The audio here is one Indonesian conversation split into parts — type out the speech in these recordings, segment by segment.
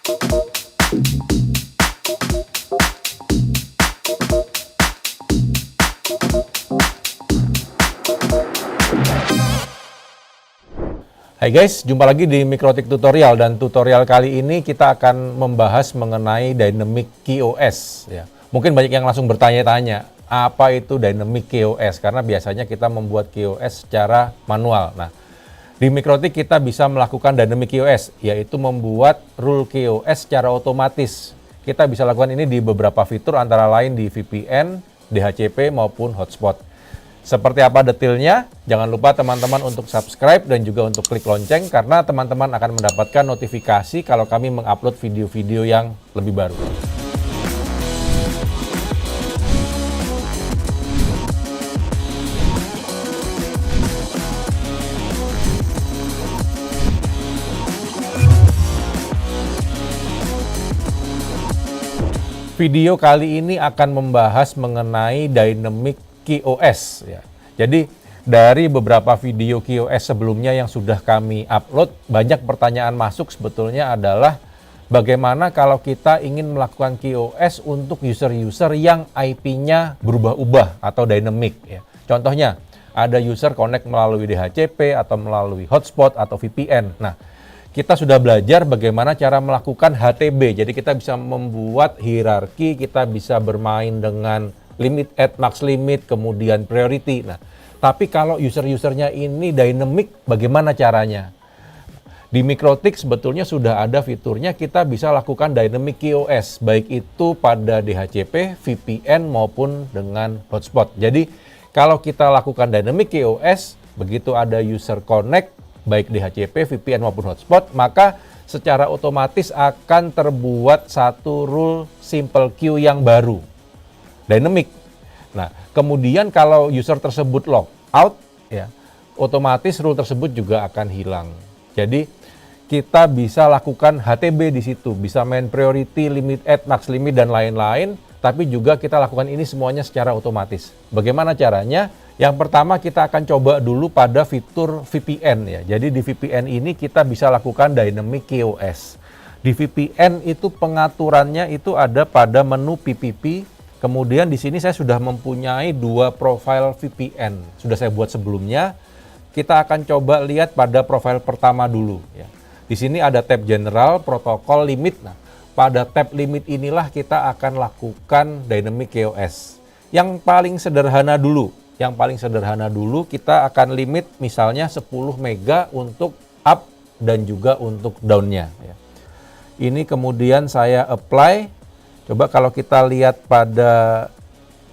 Hai guys, jumpa lagi di Mikrotik Tutorial, dan tutorial kali ini kita akan membahas mengenai Dynamic KOS. Ya. Mungkin banyak yang langsung bertanya-tanya, apa itu Dynamic KOS? Karena biasanya kita membuat KOS secara manual. Nah, di Mikrotik kita bisa melakukan Dynamic KOS, yaitu membuat rule KOS secara otomatis. Kita bisa lakukan ini di beberapa fitur, antara lain di VPN, DHCP, maupun hotspot. Seperti apa detailnya? Jangan lupa teman-teman untuk subscribe dan juga untuk klik lonceng, karena teman-teman akan mendapatkan notifikasi kalau kami mengupload video-video yang lebih baru. Video kali ini akan membahas mengenai Dynamic KOS. Ya. Jadi dari beberapa video KOS sebelumnya yang sudah kami upload, banyak pertanyaan masuk sebetulnya adalah bagaimana kalau kita ingin melakukan KOS untuk user-user yang IP-nya berubah-ubah atau dynamic. Ya. Contohnya, ada user connect melalui DHCP atau melalui hotspot atau VPN. Nah, kita sudah belajar bagaimana cara melakukan HTB. Jadi kita bisa membuat hierarki, kita bisa bermain dengan limit, add, max limit, kemudian priority. Nah, tapi kalau user-usernya ini dynamic, bagaimana caranya? Di Mikrotik sebetulnya sudah ada fiturnya, kita bisa lakukan Dynamic KOS, baik itu pada DHCP, VPN, maupun dengan hotspot. Jadi, kalau kita lakukan Dynamic KOS, begitu ada user connect, baik DHCP, VPN, maupun hotspot, maka secara otomatis akan terbuat satu rule simple queue yang baru, dynamic. Nah, kemudian kalau user tersebut log out, ya, otomatis rule tersebut juga akan hilang. Jadi, kita bisa lakukan HTB di situ, bisa main priority, limit, add, max limit, dan lain-lain, tapi juga kita lakukan ini semuanya secara otomatis. Bagaimana caranya? Yang pertama kita akan coba dulu pada fitur VPN, ya. Jadi di VPN ini kita bisa lakukan Dynamic KOS. Di VPN itu pengaturannya itu ada pada menu PPP. Kemudian di sini saya sudah mempunyai dua profil VPN. Sudah saya buat sebelumnya. Kita akan coba lihat pada profil pertama dulu. Ya. Di sini ada tab General, Protokol, Limit. Nah, pada tab Limit inilah kita akan lakukan Dynamic KOS. Yang paling sederhana dulu. Yang paling sederhana dulu kita akan limit misalnya 10 mega untuk up dan juga untuk down-nya. Ya. Ini kemudian saya apply. Coba kalau kita lihat pada,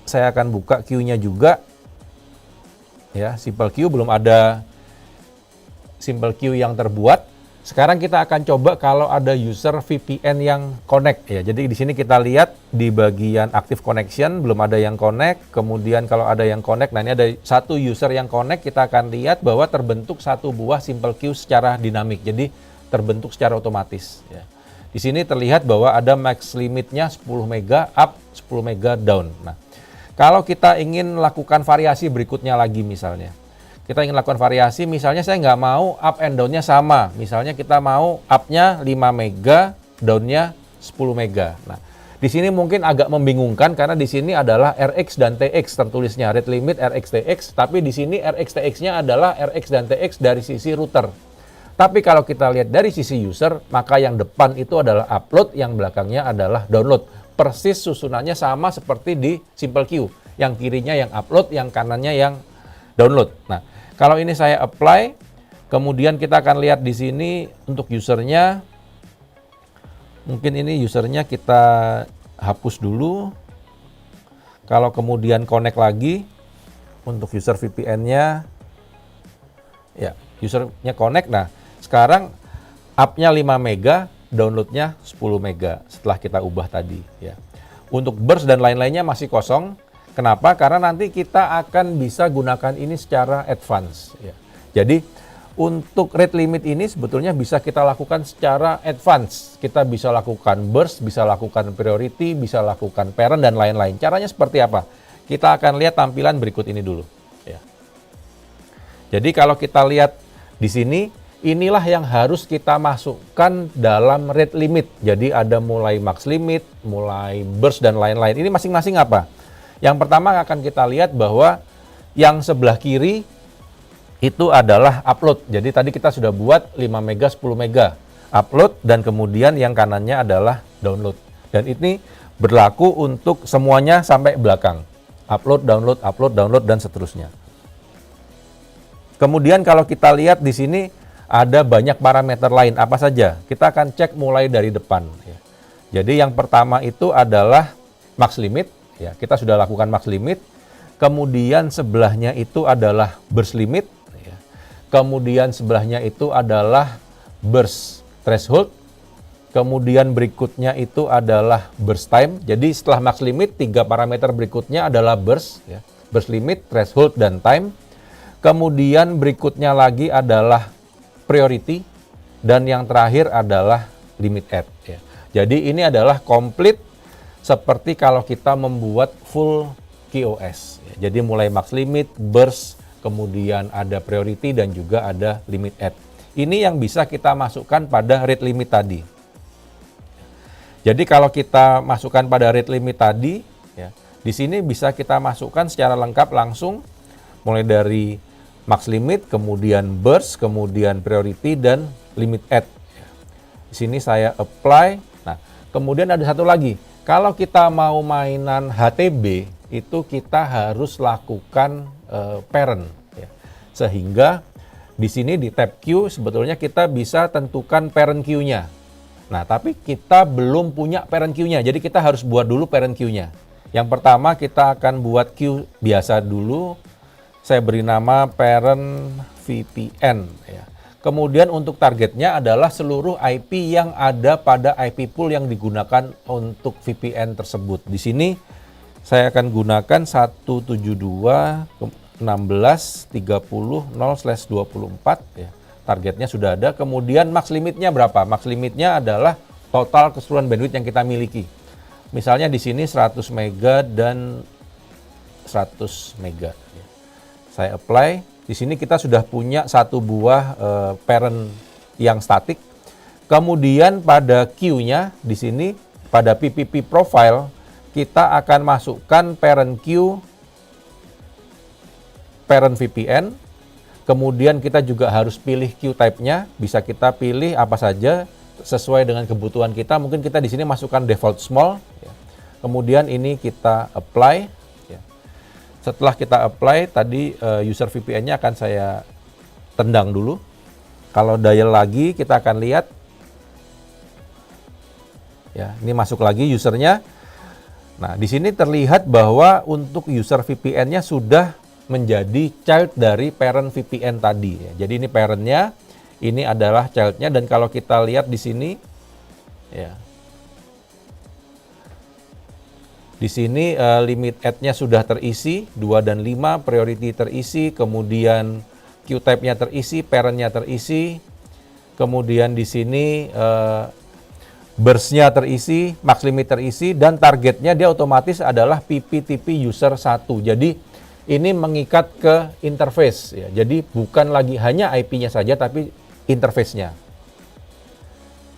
saya akan buka queue-nya juga. Ya, simple queue, belum ada simple queue yang terbuat. Sekarang kita akan coba kalau ada user VPN yang connect. Ya, jadi di sini kita lihat di bagian active connection, belum ada yang connect. Kemudian kalau ada yang connect, nah ini ada satu user yang connect, kita akan lihat bahwa terbentuk satu buah simple queue secara dinamik. Jadi terbentuk secara otomatis. Ya. Di sini terlihat bahwa ada max limitnya 10 mega up, 10 mega down. Nah, kalau kita ingin lakukan variasi berikutnya lagi misalnya. Kita ingin lakukan variasi, misalnya saya nggak mau up and down-nya sama. Misalnya kita mau up-nya 5 mega, down-nya 10 mega. Nah, di sini mungkin agak membingungkan karena di sini adalah RX dan TX tertulisnya. Rate limit RX TX, tapi di sini RX TX-nya adalah RX dan TX dari sisi router. Tapi kalau kita lihat dari sisi user, maka yang depan itu adalah upload, yang belakangnya adalah download. Persis susunannya sama seperti di simple queue. Yang kirinya yang upload, yang kanannya yang download. Nah, kalau ini saya apply, kemudian kita akan lihat di sini untuk usernya. Mungkin ini usernya kita hapus dulu. Kalau kemudian connect lagi, untuk user VPN-nya, ya, usernya connect. Nah, sekarang up-nya 5 mega, download-nya 10 mega setelah kita ubah tadi. Ya. Untuk burst dan lain-lainnya masih kosong. Kenapa? Karena nanti kita akan bisa gunakan ini secara advance. Ya. Jadi untuk rate limit ini sebetulnya bisa kita lakukan secara advance. Kita bisa lakukan burst, bisa lakukan priority, bisa lakukan parent, dan lain-lain. Caranya seperti apa? Kita akan lihat tampilan berikut ini dulu. Ya. Jadi kalau kita lihat di sini, inilah yang harus kita masukkan dalam rate limit. Jadi ada mulai max limit, mulai burst dan lain-lain. Ini masing-masing apa? Yang pertama akan kita lihat bahwa yang sebelah kiri itu adalah upload. Jadi tadi kita sudah buat 5 mega, 10 mega upload, dan kemudian yang kanannya adalah download. Dan ini berlaku untuk semuanya sampai belakang. Upload, download, dan seterusnya. Kemudian kalau kita lihat di sini ada banyak parameter lain. Apa saja? Kita akan cek mulai dari depan. Ya. Jadi yang pertama itu adalah max limit. Ya, kita sudah lakukan max limit. Kemudian sebelahnya itu adalah burst limit. Ya. Kemudian sebelahnya itu adalah burst threshold. Kemudian berikutnya itu adalah burst time. Jadi setelah max limit, 3 parameter berikutnya adalah burst. Ya. Burst limit, threshold, dan time. Kemudian berikutnya lagi adalah priority. Dan yang terakhir adalah limit add. Ya. Jadi ini adalah komplit seperti kalau kita membuat full QoS. Ya. Jadi mulai max limit, burst, kemudian ada priority, dan juga ada limit add. Ini yang bisa kita masukkan pada rate limit tadi. Jadi kalau kita masukkan pada rate limit tadi, ya, di sini bisa kita masukkan secara lengkap langsung mulai dari max limit, kemudian burst, kemudian priority, dan limit add. Di sini saya apply. Nah, kemudian ada satu lagi. Kalau kita mau mainan HTB, itu kita harus lakukan parent. Ya. Sehingga di sini di tab queue sebetulnya kita bisa tentukan parent queue-nya. Nah, tapi kita belum punya parent queue-nya. Jadi kita harus buat dulu parent queue-nya. Yang pertama kita akan buat queue biasa dulu. Saya beri nama parent VPN. Ya. Kemudian untuk targetnya adalah seluruh IP yang ada pada IP pool yang digunakan untuk VPN tersebut. Di sini saya akan gunakan 172.16.30.0/24. Ya. Targetnya sudah ada. Kemudian max limitnya berapa? Max limitnya adalah total keseluruhan bandwidth yang kita miliki. Misalnya di sini 100 mega dan 100 mega. Ya. Saya apply. Di sini kita sudah punya satu buah parent yang statik. Kemudian pada queue-nya di sini pada PPP profile kita akan masukkan parent queue parent VPN. Kemudian kita juga harus pilih queue type-nya. Bisa kita pilih apa saja sesuai dengan kebutuhan kita. Mungkin kita di sini masukkan default small. Ya. Kemudian ini kita apply. Setelah kita apply, tadi user VPN-nya akan saya tendang dulu. Kalau dial lagi, kita akan lihat. Ya, ini masuk lagi usernya. Nah, di sini terlihat bahwa untuk user VPN-nya sudah menjadi child dari parent VPN tadi. Ya. Jadi ini parent-nya, ini adalah child-nya. Dan kalau kita lihat di sini, ya. Di sini limit add-nya sudah terisi, 2 dan 5, priority terisi, kemudian queue type-nya terisi, parent-nya terisi, kemudian di sini burst-nya terisi, max limit terisi, dan targetnya dia otomatis adalah PPTP user 1. Jadi ini mengikat ke interface. Ya. Jadi bukan lagi hanya IP-nya saja, tapi interface-nya.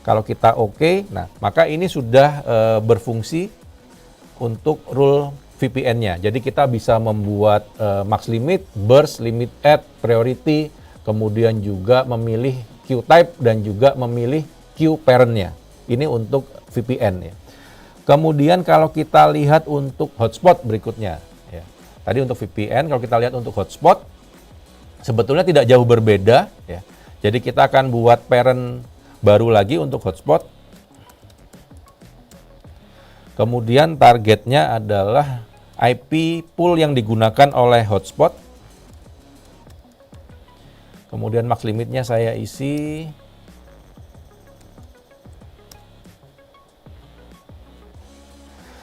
Kalau kita oke, nah maka ini sudah berfungsi untuk rule VPN-nya. Jadi kita bisa membuat max limit, burst, limit add, priority, kemudian juga memilih queue type dan juga memilih queue parent-nya. Ini untuk VPN ya. Kemudian kalau kita lihat untuk hotspot berikutnya. Ya. Tadi untuk VPN, kalau kita lihat untuk hotspot, sebetulnya tidak jauh berbeda. Ya. Jadi kita akan buat parent baru lagi untuk hotspot. Kemudian targetnya adalah IP pool yang digunakan oleh hotspot. Kemudian max limitnya saya isi.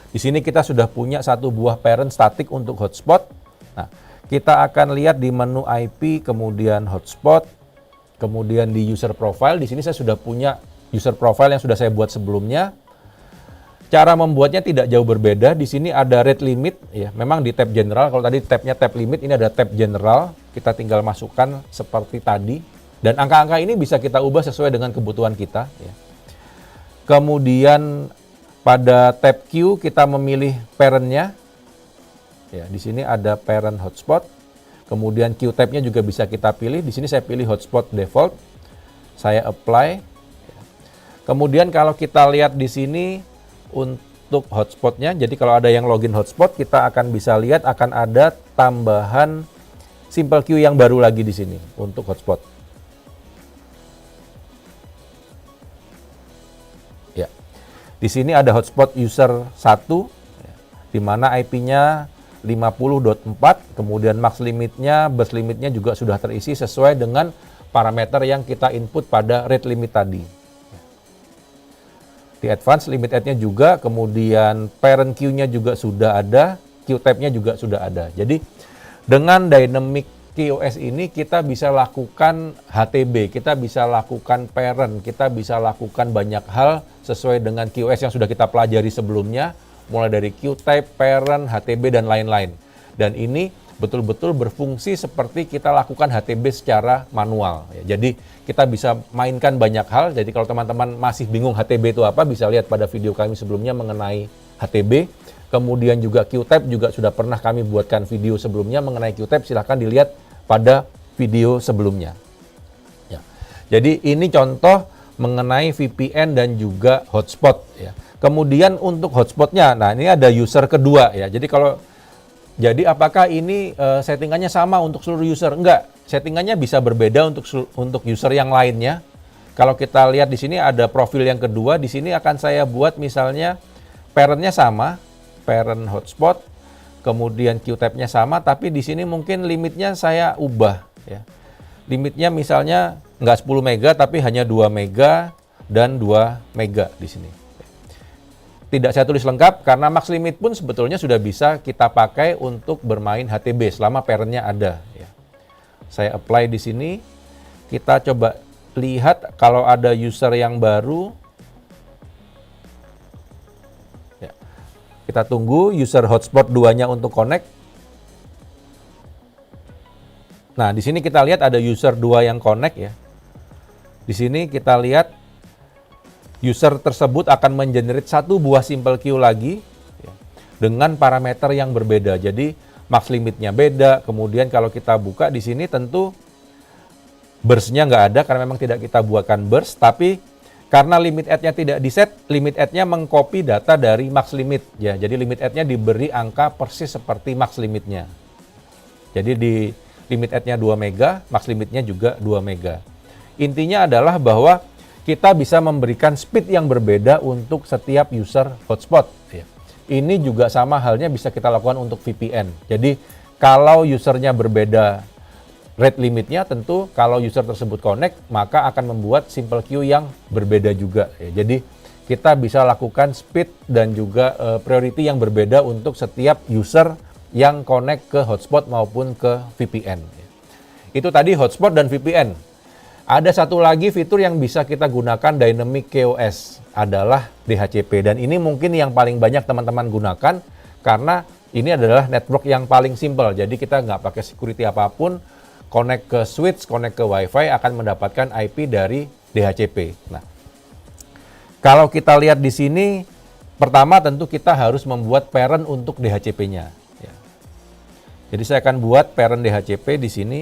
Di sini kita sudah punya satu buah parent statik untuk hotspot. Nah, kita akan lihat di menu IP, kemudian hotspot, kemudian di user profile. Di sini saya sudah punya user profile yang sudah saya buat sebelumnya. Cara membuatnya tidak jauh berbeda. Di sini ada rate limit, ya. Memang di tab general. Kalau tadi tabnya tab limit, ini ada tab general. Kita tinggal masukkan seperti tadi. Dan angka-angka ini bisa kita ubah sesuai dengan kebutuhan kita. Ya. Kemudian pada tab Q kita memilih parent-nya. Ya, di sini ada parent hotspot. Kemudian Q tab-nya juga bisa kita pilih. Di sini saya pilih hotspot default. Saya apply. Kemudian kalau kita lihat di sini untuk hotspotnya, jadi kalau ada yang login hotspot, kita akan bisa lihat akan ada tambahan simple queue yang baru lagi di sini untuk hotspot. Ya. Di sini ada hotspot user 1, di mana IP-nya 50.4, kemudian max limitnya, burst limitnya juga sudah terisi sesuai dengan parameter yang kita input pada rate limit tadi. Di advance limit add-nya juga, kemudian parent queue-nya juga sudah ada, queue type-nya juga sudah ada. Jadi dengan dynamic QoS ini kita bisa lakukan HTB, kita bisa lakukan parent, kita bisa lakukan banyak hal sesuai dengan QoS yang sudah kita pelajari sebelumnya, mulai dari queue type, parent, HTB, dan lain-lain. Dan ini betul-betul berfungsi seperti kita lakukan HTB secara manual. Ya, jadi kita bisa mainkan banyak hal. Jadi kalau teman-teman masih bingung HTB itu apa, bisa lihat pada video kami sebelumnya mengenai HTB. Kemudian juga Q-Type juga sudah pernah kami buatkan video sebelumnya mengenai Q-Type. Silahkan dilihat pada video sebelumnya. Ya. Jadi ini contoh mengenai VPN dan juga hotspot. Ya. Kemudian untuk hotspotnya, nah ini ada user kedua ya. Jadi apakah ini settingannya sama untuk seluruh user? Enggak, settingannya bisa berbeda untuk user yang lainnya. Kalau kita lihat di sini ada profil yang kedua, di sini akan saya buat misalnya parent-nya sama, parent hotspot, kemudian Q-type-nya sama, tapi di sini mungkin limitnya saya ubah. Ya. Limitnya misalnya nggak 10 mega, tapi hanya 2 mega dan 2 mega di sini. Tidak saya tulis lengkap karena max limit pun sebetulnya sudah bisa kita pakai untuk bermain HTB selama parent-nya ada. Ya. Saya apply di sini. Kita coba lihat kalau ada user yang baru. Ya. Kita tunggu user hotspot 2-nya untuk connect. Nah, di sini kita lihat ada user 2 yang connect ya. Di sini kita lihat user tersebut akan mengenerate satu buah simple queue lagi ya, dengan parameter yang berbeda. Jadi max limitnya beda. Kemudian kalau kita buka di sini tentu burst-nya nggak ada karena memang tidak kita buatkan burst. Tapi karena limit add-nya tidak di-set, limit add-nya mengcopy data dari max limit. Ya, jadi limit add-nya diberi angka persis seperti max limitnya. Jadi di limit add-nya 2 mega, max limitnya juga 2 mega. Intinya adalah bahwa kita bisa memberikan speed yang berbeda untuk setiap user hotspot. Ya. Ini juga sama halnya bisa kita lakukan untuk VPN. Jadi kalau usernya berbeda rate limitnya, tentu kalau user tersebut connect, maka akan membuat simple queue yang berbeda juga. Ya. Jadi kita bisa lakukan speed dan juga priority yang berbeda untuk setiap user yang connect ke hotspot maupun ke VPN. Ya. Itu tadi hotspot dan VPN. Ada satu lagi fitur yang bisa kita gunakan Dynamic QoS adalah DHCP. Dan ini mungkin yang paling banyak teman-teman gunakan karena ini adalah network yang paling simple. Jadi kita nggak pakai security apapun, connect ke switch, connect ke WiFi akan mendapatkan IP dari DHCP. Nah, kalau kita lihat di sini, pertama tentu kita harus membuat parent untuk DHCP-nya. Ya. Jadi saya akan buat parent DHCP di sini.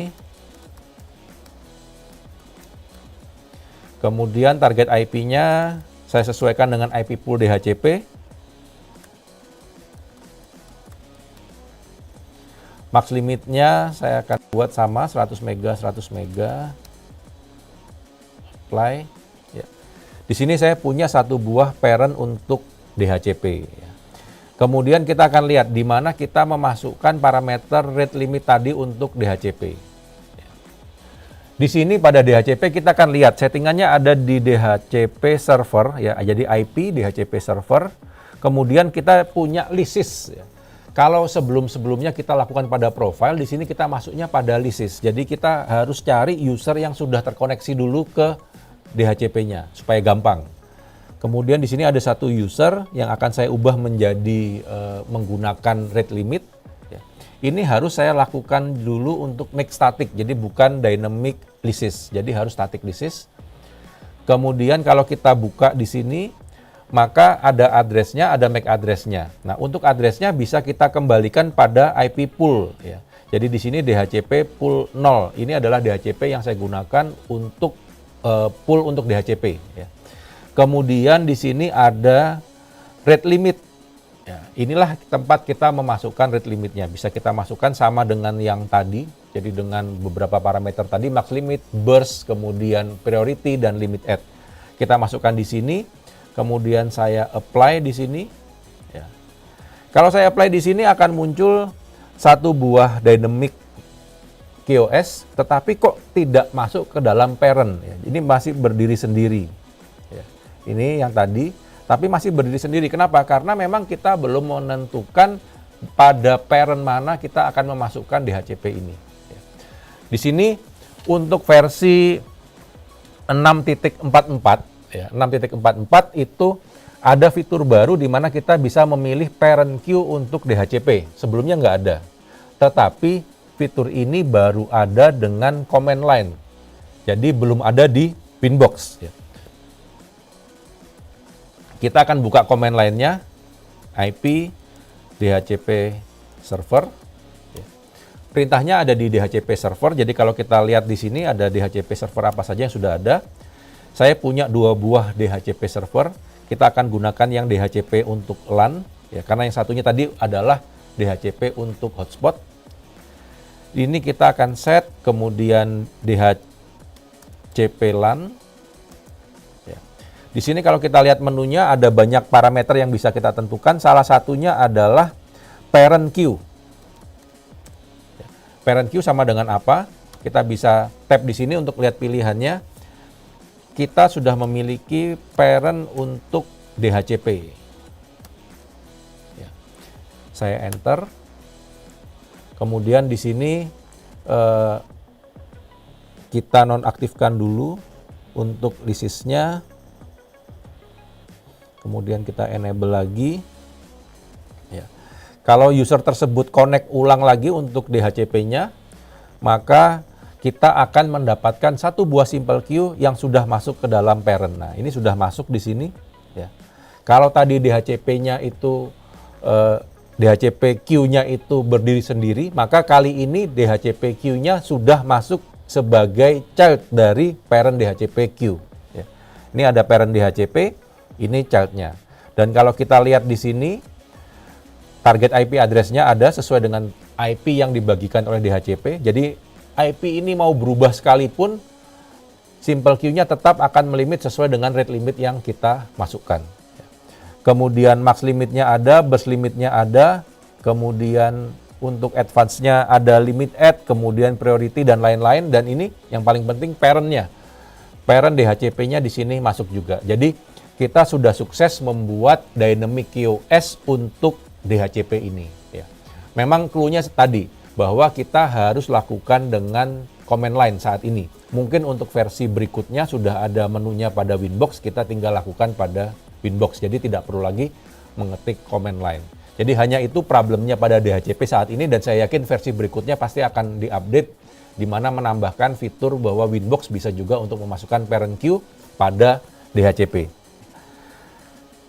Kemudian target IP-nya saya sesuaikan dengan IP pool DHCP. Max limitnya saya akan buat sama 100 mega, 100 mega. Apply. Ya. Di sini saya punya satu buah parent untuk DHCP. Ya. Kemudian kita akan lihat di mana kita memasukkan parameter rate limit tadi untuk DHCP. Di sini pada DHCP kita akan lihat settingannya ada di DHCP server ya, jadi IP DHCP server. Kemudian kita punya lisis ya. Kalau sebelum-sebelumnya kita lakukan pada profile, di sini kita masuknya pada lisis. Jadi kita harus cari user yang sudah terkoneksi dulu ke DHCP-nya supaya gampang. Kemudian di sini ada satu user yang akan saya ubah menjadi menggunakan rate limit. Ini harus saya lakukan dulu untuk make static, jadi bukan dynamic disk, jadi harus static disk. Kemudian kalau kita buka di sini, maka ada address-nya, ada MAC address-nya. Nah, untuk address-nya bisa kita kembalikan pada IP pool ya. Jadi di sini DHCP pool 0. Ini adalah DHCP yang saya gunakan untuk pool untuk DHCP ya. Kemudian di sini ada rate limit. Ya, inilah tempat kita memasukkan rate limitnya. Bisa kita masukkan sama dengan yang tadi. Jadi dengan beberapa parameter tadi, max limit, burst, kemudian priority, dan limit add. Kita masukkan di sini. Kemudian saya apply di sini. Ya. Kalau saya apply di sini akan muncul satu buah dynamic QoS, tetapi kok tidak masuk ke dalam parent. Ya. Ini masih berdiri sendiri. Ya. Ini yang tadi, tapi masih berdiri sendiri. Kenapa? Karena memang kita belum menentukan pada parent mana kita akan memasukkan DHCP ini. Ya. Di sini untuk versi 6.44, ya, 6.44 itu ada fitur baru di mana kita bisa memilih parent queue untuk DHCP. Sebelumnya nggak ada. Tetapi fitur ini baru ada dengan command line. Jadi belum ada di Winbox. Ya. Kita akan buka command line-nya, IP DHCP server. Ya. Perintahnya ada di DHCP server. Jadi kalau kita lihat di sini ada DHCP server apa saja yang sudah ada. Saya punya 2 buah DHCP server. Kita akan gunakan yang DHCP untuk LAN, ya, karena yang satunya tadi adalah DHCP untuk hotspot. Ini kita akan set, kemudian DHCP LAN. Ya. Di sini kalau kita lihat menunya ada banyak parameter yang bisa kita tentukan. Salah satunya adalah parent queue. Ya. Parent queue sama dengan apa? Kita bisa tap di sini untuk lihat pilihannya. Kita sudah memiliki parent untuk DHCP. Ya. Saya enter. Kemudian di sini kita nonaktifkan dulu untuk list-nya. Kemudian kita enable lagi. Ya. Kalau user tersebut connect ulang lagi untuk DHCP-nya, maka kita akan mendapatkan satu buah simple queue yang sudah masuk ke dalam parent. Nah, ini sudah masuk di sini. Ya. Kalau tadi DHCP-nya itu DHCP queue-nya itu berdiri sendiri, maka kali ini DHCP queue-nya sudah masuk sebagai child dari parent DHCP queue. Ya. Ini ada parent DHCP, ini child-nya. Dan kalau kita lihat di sini, target IP address-nya ada sesuai dengan IP yang dibagikan oleh DHCP. Jadi IP ini mau berubah sekalipun, simple queue-nya tetap akan melimit sesuai dengan rate limit yang kita masukkan. Kemudian max limitnya ada, burst limitnya ada, kemudian untuk advance-nya ada limit add, kemudian priority dan lain-lain. Dan ini yang paling penting parent-nya. Parent DHCP-nya di sini masuk juga. Jadi kita sudah sukses membuat dynamic QoS untuk DHCP ini. Ya. Memang clue-nya tadi, bahwa kita harus lakukan dengan command line saat ini. Mungkin untuk versi berikutnya sudah ada menunya pada Winbox, kita tinggal lakukan pada Winbox. Jadi tidak perlu lagi mengetik command line. Jadi hanya itu problemnya pada DHCP saat ini, dan saya yakin versi berikutnya pasti akan diupdate, di mana menambahkan fitur bahwa Winbox bisa juga untuk memasukkan parent queue pada DHCP.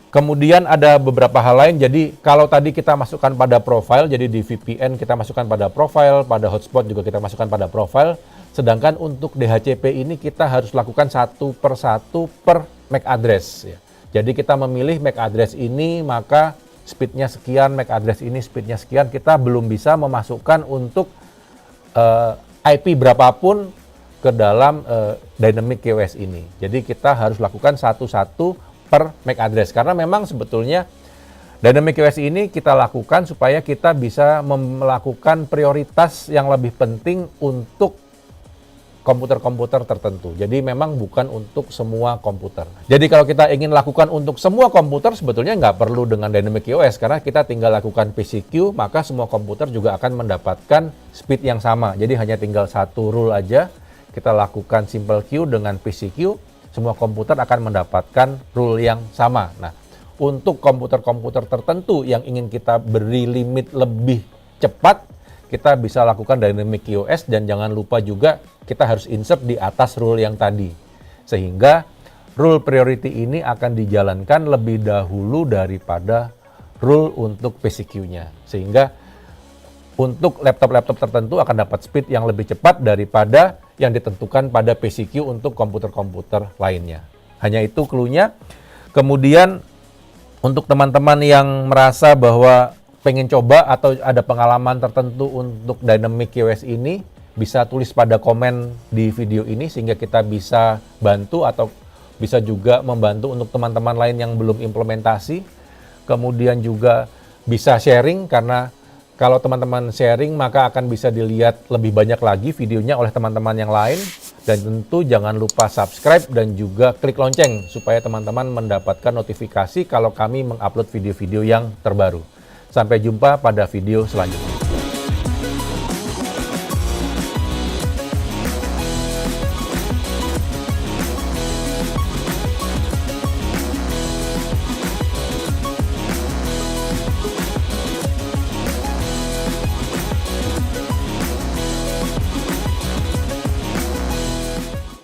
Kemudian ada beberapa hal lain. Jadi kalau tadi kita masukkan pada profile, jadi di VPN kita masukkan pada profile, pada hotspot juga kita masukkan pada profile. Sedangkan untuk DHCP ini kita harus lakukan satu per MAC address. Ya. Jadi kita memilih MAC address ini, maka speednya sekian, MAC address ini speednya sekian. Kita belum bisa memasukkan untuk IP berapapun ke dalam dynamic QoS ini. Jadi kita harus lakukan satu-satu per MAC address, karena memang sebetulnya dynamic QoS ini kita lakukan supaya kita bisa melakukan prioritas yang lebih penting untuk komputer-komputer tertentu. Jadi memang bukan untuk semua komputer. Jadi kalau kita ingin lakukan untuk semua komputer, sebetulnya nggak perlu dengan dynamic QoS, karena kita tinggal lakukan PCQ, maka semua komputer juga akan mendapatkan speed yang sama. Jadi hanya tinggal satu rule aja, kita lakukan simple queue dengan PCQ, semua komputer akan mendapatkan rule yang sama. Nah, untuk komputer-komputer tertentu yang ingin kita beri limit lebih cepat, kita bisa lakukan dynamic QoS, dan jangan lupa juga kita harus insert di atas rule yang tadi. Sehingga rule priority ini akan dijalankan lebih dahulu daripada rule untuk PCQ-nya. Sehingga untuk laptop-laptop tertentu akan dapat speed yang lebih cepat daripada yang ditentukan pada PCQ untuk komputer-komputer lainnya. Hanya itu clue-nya. Kemudian untuk teman-teman yang merasa bahwa pengen coba atau ada pengalaman tertentu untuk dynamic QoS ini, bisa tulis pada komen di video ini sehingga kita bisa bantu atau bisa juga membantu untuk teman-teman lain yang belum implementasi. Kemudian juga bisa sharing, karena kalau teman-teman sharing maka akan bisa dilihat lebih banyak lagi videonya oleh teman-teman yang lain. Dan tentu jangan lupa subscribe dan juga klik lonceng supaya teman-teman mendapatkan notifikasi kalau kami mengupload video-video yang terbaru. Sampai jumpa pada video selanjutnya.